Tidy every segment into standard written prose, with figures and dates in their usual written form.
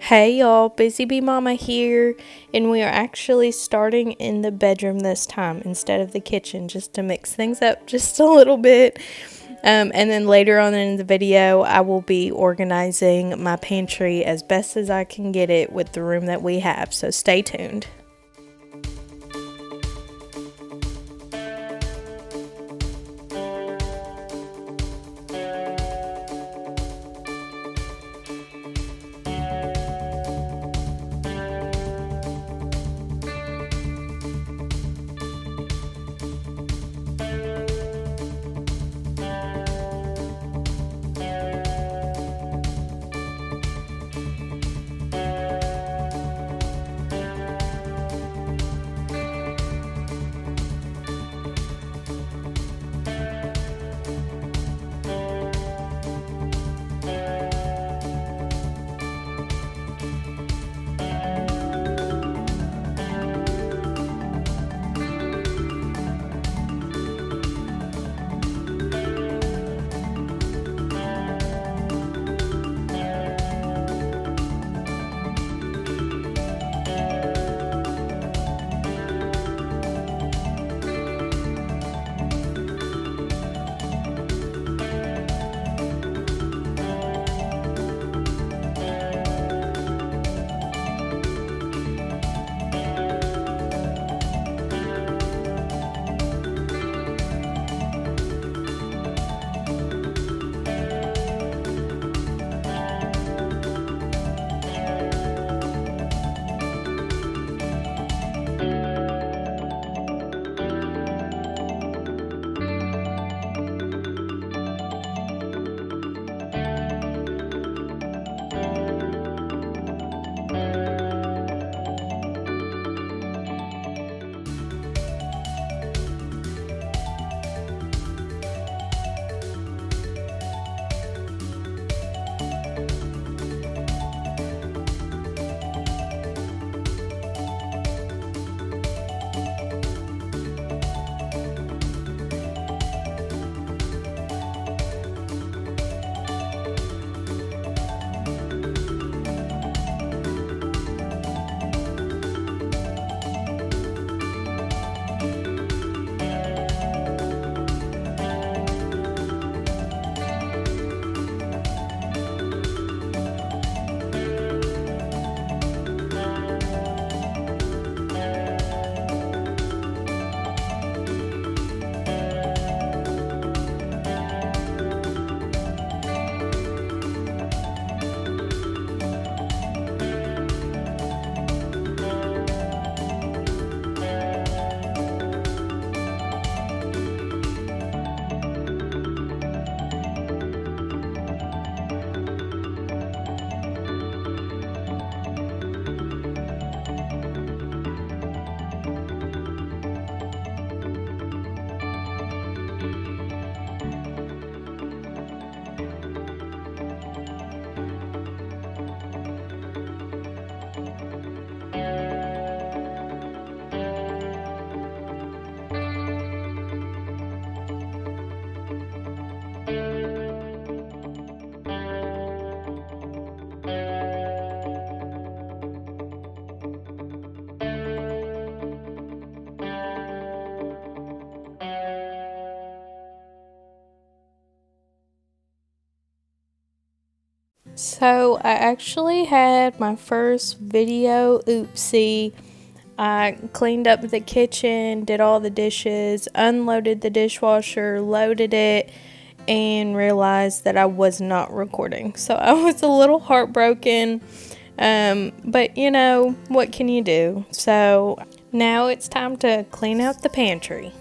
Hey y'all, BusyBeeMama here, and we are actually starting in the bedroom this time instead of the kitchen, just to mix things up just a little bit. And then later on in the video, I will be organizing my pantry as best as I can get it with the room that we have, so stay tuned. So I actually had my first video oopsie. I cleaned up the kitchen, did all the dishes, unloaded the dishwasher, loaded it, and realized that I was not recording. So I was a little heartbroken, but you know, what can you do? So now it's time to clean out the pantry.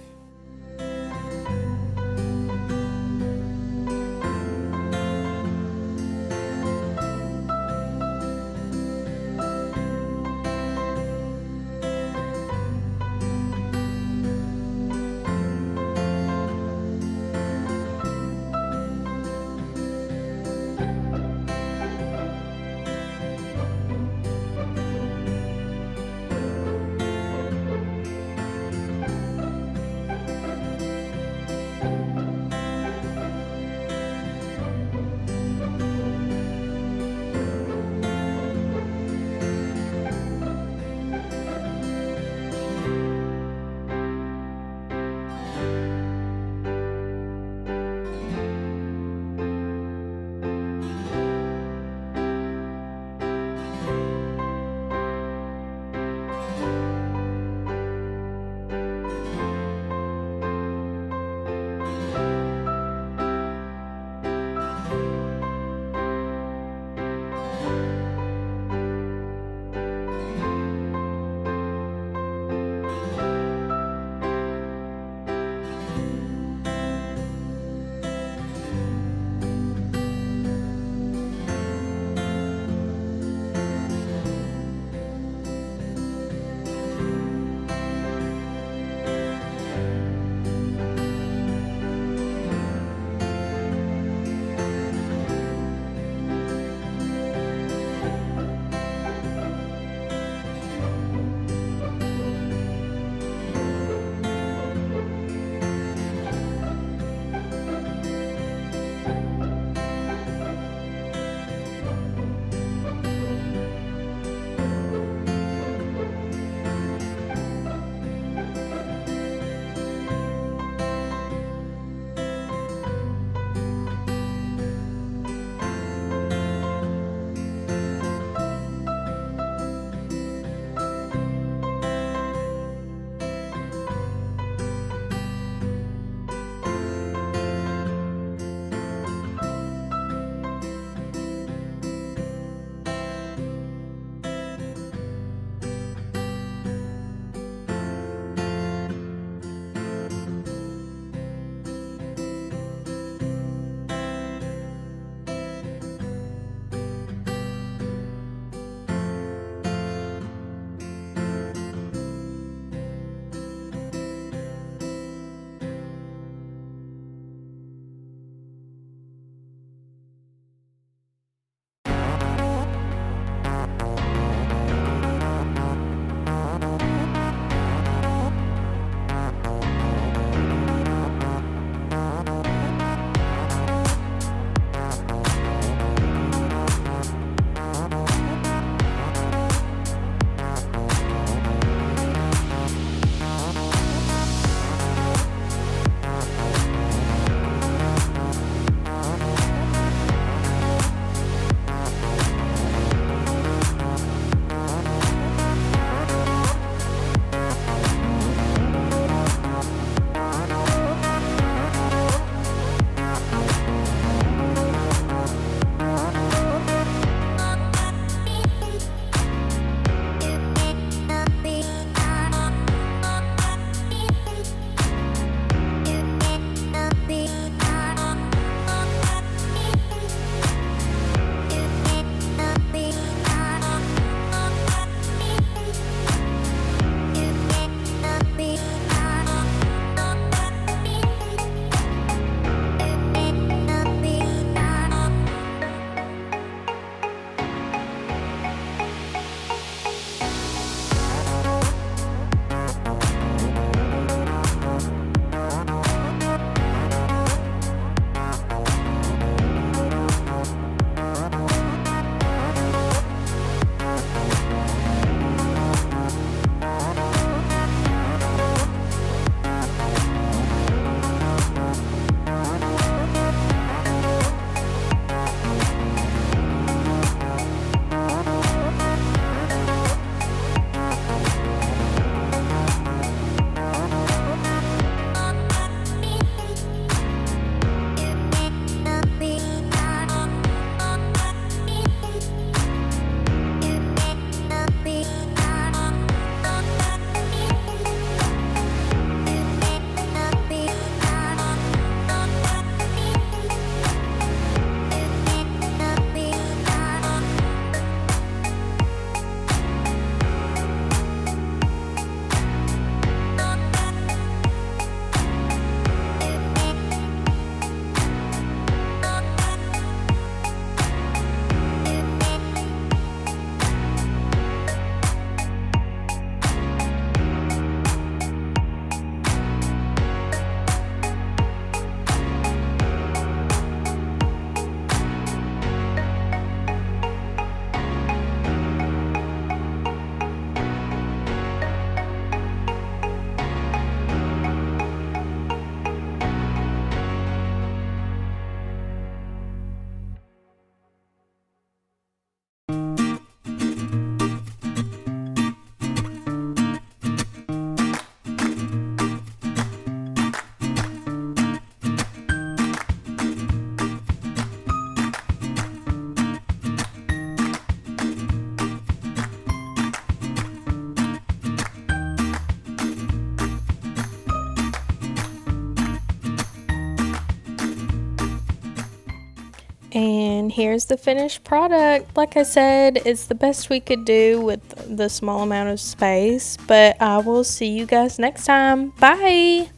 And here's the finished product. Like I said, it's the best we could do with the small amount of space, but I will see you guys next time. Bye!